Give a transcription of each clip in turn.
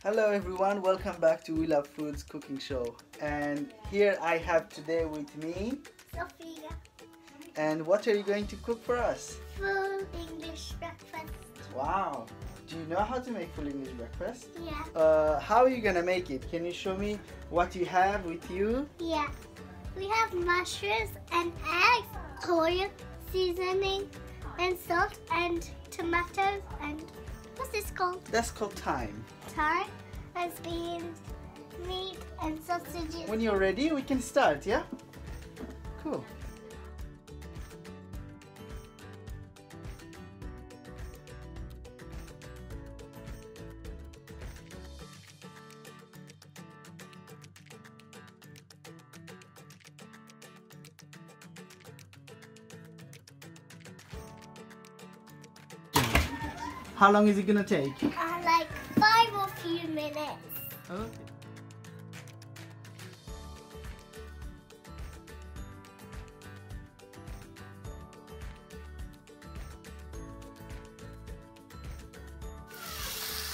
Hello everyone, welcome back to We Love Foods cooking show. And here I have today with me Sophia. And what are you going to cook for us? Full English breakfast. Wow! Do you know how to make full English breakfast? Yeah. How are you gonna make it? Can you show me what you have with you? Yeah. We have mushrooms and eggs, oil, seasoning, and salt, and tomatoes, and what's this called? That's called thyme. Thyme, and beans, meat, and sausages. When you're ready, we can start, yeah? Cool. How long is it gonna take? Like 5 or few minutes. Okay.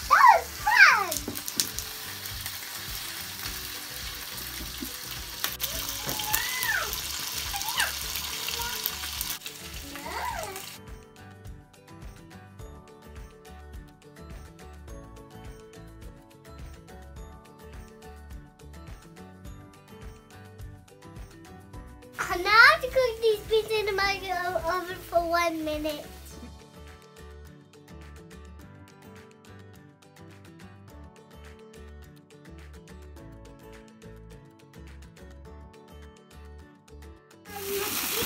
That was fun! Now I have to cook these beans in the microwave oven for 1 minute. You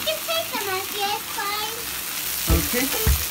can take them as yes, fine. Okay.